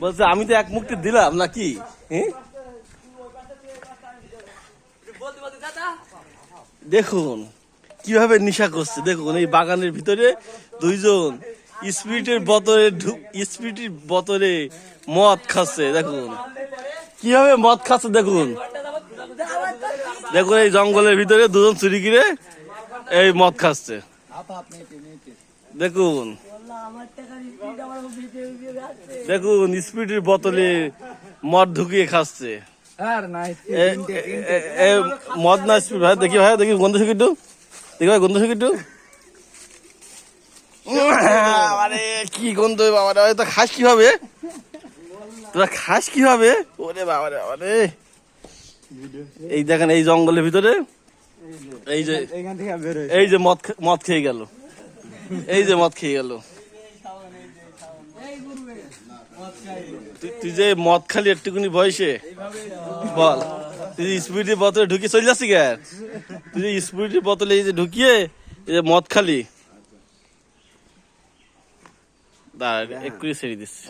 বলছে আমি তো এক মুক্তি দিলাম নাকি? দেখুন কিভাবে নেশা করছে, দেখুন এই বাগানের ভিতরে দুইজন স্পিরিটের বোতলে মদ খাচ্ছে। দেখুন কিভাবে মদ খাচ্ছে, দেখুন দেখুন এই জঙ্গলের ভিতরে দুজন চুরি করে এই মদ খাচ্ছে। দেখুন দেখুন স্পিরিটের বোতলে মদ ঢুকিয়ে খাচ্ছে। মদ না স্পিরিট ভাই, দেখি ভাই, দেখি গন্ধ শুকি একটু, দেখি ভাই গন্ধ শুকি একটু। আরে কি গন্ধ বাবা, তো খাস কিভাবে, তোরা খাস কিভাবে? ওরে বাবা রে বাবা রে। এই দেখেন এই জঙ্গলের ভিতরে এই যে মদ খেয়ে গেল, এই যে মদ খেয়ে গেল। তুই যে মদ খালি একটুকুনি বয়সে, বল তুই স্পিরিটের বোতলে ঢুকিয়ে চলে যাচ্ছি কে? তুই যে স্পিরিটের বোতলে এই যে ঢুকিয়ে এই যে মদ খালি, দাঁড়া একটু ছেড়ে দিচ্ছি।